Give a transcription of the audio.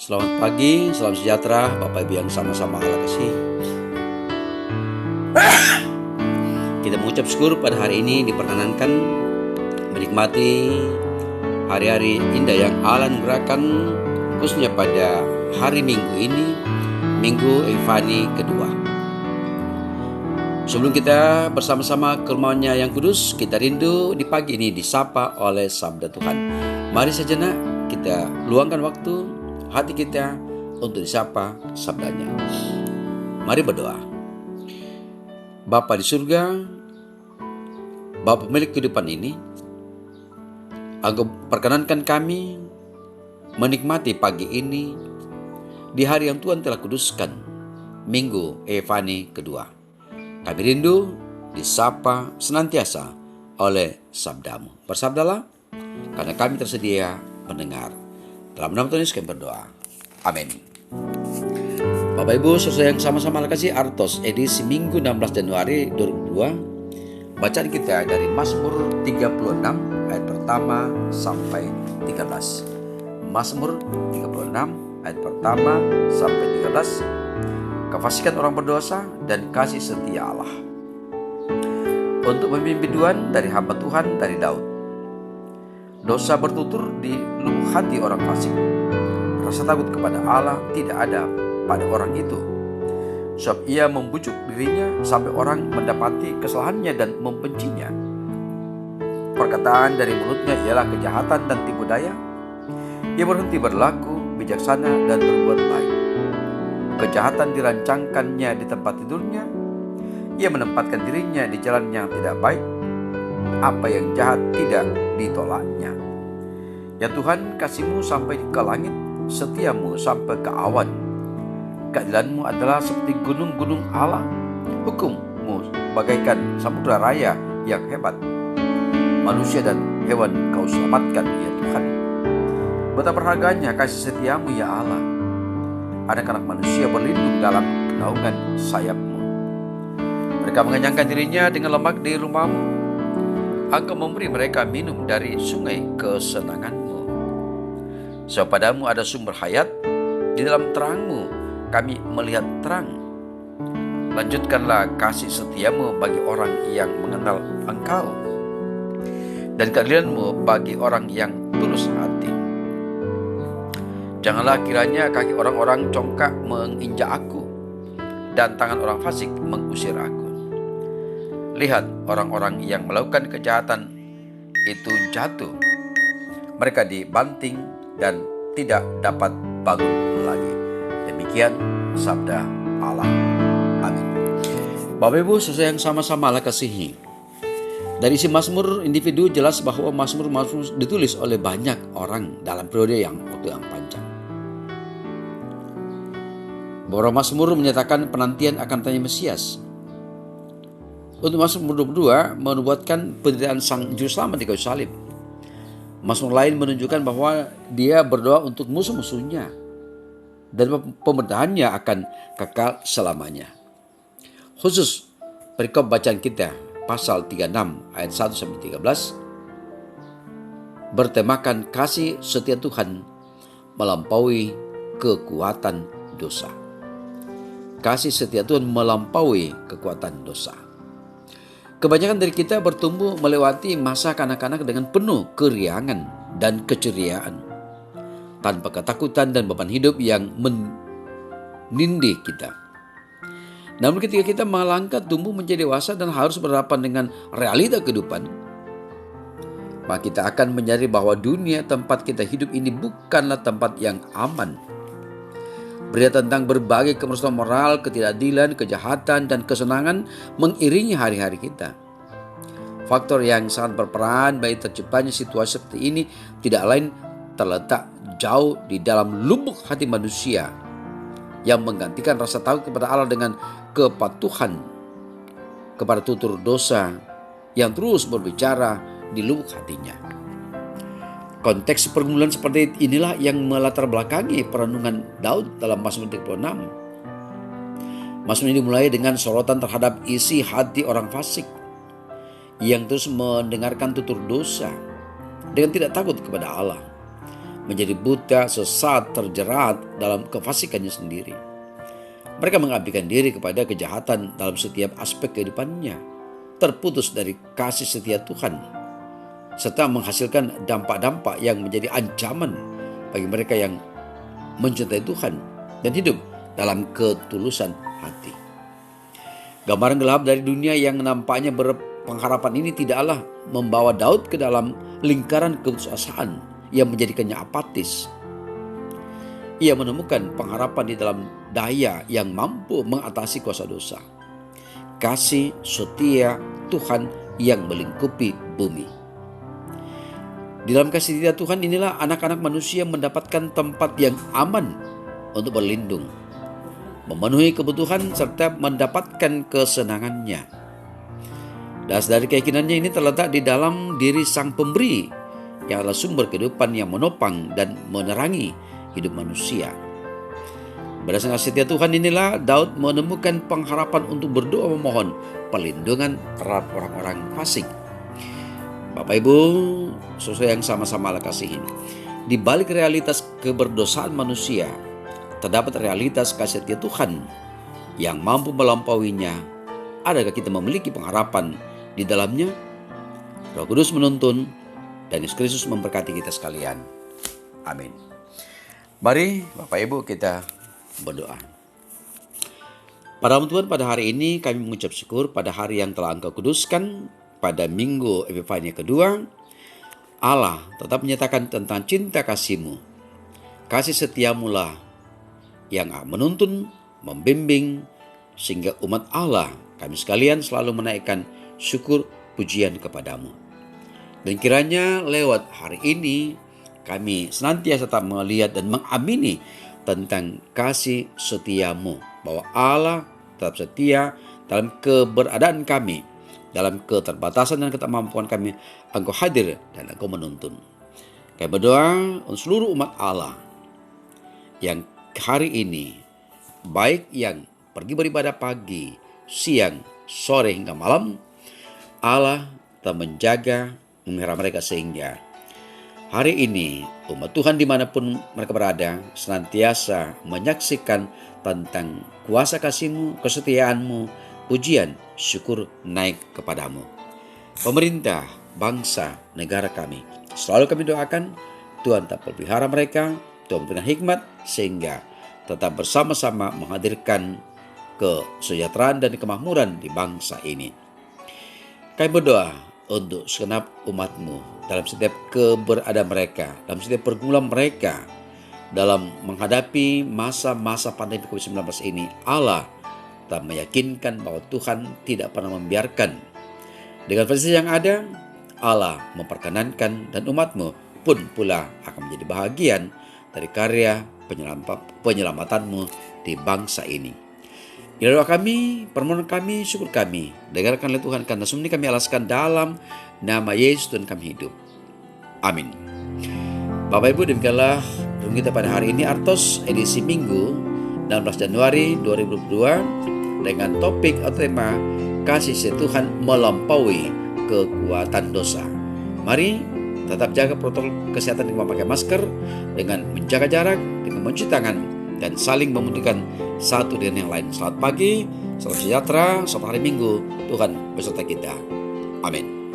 Selamat pagi, salam sejahtera Bapak Ibu yang sama-sama Allah kasih. Kita mengucap syukur pada hari ini diperkenankan menikmati hari-hari indah yang Allah anugerahkan, khususnya pada hari Minggu ini, Minggu Epifani kedua. Sebelum kita bersama-sama ke rumahnya yang kudus, kita rindu di pagi ini disapa oleh sabda Tuhan. Mari sejenak kita luangkan waktu hati kita untuk disapa sabdanya. Mari berdoa. Bapa di surga, Bapa pemilik kehidupan ini, Engkau perkenankan kami menikmati pagi ini di hari yang Tuhan telah kuduskan, Minggu Epifani kedua. Kami rindu disapa senantiasa oleh sabdamu. Bersabdalah, karena kami tersedia mendengar. Dalam nama Tuhan Yesus kami berdoa. Amin. Bapak Ibu saudara yang sama-sama kasih, Artos edisi Minggu 16 Januari 2002. Bacaan kita dari Mazmur 36 ayat pertama sampai 13. Mazmur 36 ayat pertama sampai 13. Kefasikan orang berdosa dan kasih setia Allah. Untuk memimpin Tuhan dari hamba Tuhan dari Daud. Dosa bertutur di lubuk hati orang fasik. Rasa takut kepada Allah tidak ada pada orang itu. Sebab ia membujuk dirinya sampai orang mendapati kesalahannya dan membencinya. Perkataan dari mulutnya ialah kejahatan dan tipu daya. Ia berhenti berlaku bijaksana dan berbuat baik. Kejahatan dirancangkannya di tempat tidurnya. Ia menempatkan dirinya di jalan yang tidak baik. Apa yang jahat tidak ditolaknya. Ya Tuhan, kasih-Mu sampai ke langit, setia-Mu sampai ke awan. Keadilan-Mu adalah seperti gunung-gunung Allah. Hukum-Mu bagaikan samudra raya yang hebat. Manusia dan hewan Kau selamatkan, ya Tuhan. Betapa berharganya kasih setia-Mu, ya Allah. Anak-anak manusia berlindung dalam naungan sayap-Mu. Mereka mengenyangkan dirinya dengan lemak di rumah-Mu. Engkau memberi mereka minum dari sungai kesenangan-Mu. Sebab padamu ada sumber hayat, di dalam terang-Mu kami melihat terang. Lanjutkanlah kasih setia-Mu bagi orang yang mengenal Engkau, dan keadilan-Mu bagi orang yang tulus hati. Janganlah kiranya kaki orang-orang congkak menginjak aku, dan tangan orang fasik mengusir aku. Lihat, orang-orang yang melakukan kejahatan itu jatuh. Mereka dibanting dan tidak dapat bangun lagi. Demikian sabda Allah. Amin. Bapak Ibu saudara yang sama-sama Allah kasihi. Dari isi Mazmur individu jelas bahwa Mazmur ditulis oleh banyak orang dalam periode waktu yang panjang. Bahwa Mazmur menyatakan penantian akan datangnya Mesias. Untuk Mazmur 22 menubuatkan penderitaan sang juru selamat di kayu salib. Mazmur lain menunjukkan bahwa dia berdoa untuk musuh-musuhnya dan pemerintahannya akan kekal selamanya. Khusus perikop bacaan kita pasal 36 ayat 1 sampai 13 bertemakan kasih setia Tuhan melampaui kekuatan dosa. Kasih setia Tuhan melampaui kekuatan dosa. Kebanyakan dari kita bertumbuh melewati masa kanak-kanak dengan penuh keriangan dan keceriaan, tanpa ketakutan dan beban hidup yang menindih kita. Namun ketika kita melangkah tumbuh menjadi dewasa dan harus berhadapan dengan realita kehidupan, maka kita akan menyadari bahwa dunia tempat kita hidup ini bukanlah tempat yang aman. Berita tentang berbagai kemerosotan moral, ketidakadilan, kejahatan, dan kesenangan mengiringi hari-hari kita. Faktor yang sangat berperan bagi terciptanya situasi seperti ini tidak lain terletak jauh di dalam lubuk hati manusia yang menggantikan rasa takut kepada Allah dengan kepatuhan kepada tutur dosa yang terus berbicara di lubuk hatinya. Konteks pergumulan seperti inilah yang melatar belakangi perenungan Daud dalam Mazmur 36. Mazmur ini dimulai dengan sorotan terhadap isi hati orang fasik yang terus mendengarkan tutur dosa dengan tidak takut kepada Allah. menjadi buta, sesat, terjerat dalam kefasikannya sendiri. Mereka mengabdikan diri kepada kejahatan dalam setiap aspek kehidupannya, terputus dari kasih setia Tuhan, serta menghasilkan dampak-dampak yang menjadi ancaman bagi mereka yang mencintai Tuhan dan hidup dalam ketulusan hati. Gambaran gelap dari dunia yang nampaknya berpengharapan ini tidaklah membawa Daud ke dalam lingkaran keputusasaan yang menjadikannya apatis. Ia menemukan pengharapan di dalam daya yang mampu mengatasi kuasa dosa, kasih setia Tuhan yang melingkupi bumi. Di dalam kasih setia Tuhan inilah anak-anak manusia mendapatkan tempat yang aman untuk berlindung, memenuhi kebutuhan serta mendapatkan kesenangannya. Dasar dari keyakinannya ini terletak di dalam diri Sang Pemberi yang adalah sumber kehidupan yang menopang dan menerangi hidup manusia. Berdasarkan setia Tuhan inilah Daud menemukan pengharapan untuk berdoa memohon perlindungan terhadap orang-orang fasik. Bapak Ibu, saudara yang sama-sama Allah kasihi, di balik realitas keberdosaan manusia terdapat realitas kasih setia Tuhan yang mampu melampauinya. Adakah kita memiliki pengharapan di dalamnya? Roh Kudus menuntun dan Yesus Kristus memberkati kita sekalian. Amin. Mari Bapak Ibu kita berdoa. Pada Tuhan, pada hari ini kami mengucap syukur pada hari yang telah Engkau kuduskan. Pada minggu Epifania kedua, Allah tetap menyatakan tentang cinta kasih-Mu. Kasih setiamu lah yang menuntun, membimbing, sehingga umat Allah kami sekalian selalu menaikkan syukur pujian kepadamu. Dan kiranya lewat hari ini kami senantiasa tetap melihat dan mengamini tentang kasih setiamu, bahwa Allah tetap setia dalam keberadaan kami, dalam keterbatasan dan ketidakmampuan kami, Engkau hadir dan Engkau menuntun. Kami berdoa untuk seluruh umat Allah yang hari ini, baik yang pergi beribadah pagi, siang, sore hingga malam, Allah telah menjaga, memelihara mereka sehingga hari ini umat Tuhan dimanapun mereka berada senantiasa menyaksikan tentang kuasa kasih-Mu, kesetiaan-Mu, pujian, syukur naik kepadamu. Pemerintah, bangsa, negara kami, selalu kami doakan Tuhan tetap pelihara mereka, Tuhan berikan hikmat sehingga tetap bersama-sama menghadirkan kesejahteraan dan kemakmuran di bangsa ini. Kami berdoa untuk segenap umat-Mu dalam setiap keberadaan mereka, dalam setiap pergumulan mereka, dalam menghadapi masa-masa pandemi COVID-19 ini. Allah tak meyakinkan bahwa Tuhan tidak pernah membiarkan. Dengan versi yang ada, Allah memperkenankan dan umat-Mu pun pula akan menjadi bahagian dari karya penyelamatan-Mu di bangsa ini. Inilah doa kami, permohonan kami, syukur kami. Dengarkanlah Tuhan, karena semua ini kami alaskan dalam nama Yesus Tuhan kami hidup. Amin. Bapak Ibu, demikianlah renungan kita pada hari ini, Artos edisi Minggu 16 Januari 2022 dengan topik atau tema kasih setia Tuhan melampaui kekuatan dosa. Mari tetap jaga protokol kesehatan dengan memakai masker, dengan menjaga jarak, dengan mencuci tangan, dan saling membutuhkan satu dengan yang lain. Selamat pagi, salam sejahtera, selamat hari Minggu. Tuhan beserta kita. Amin.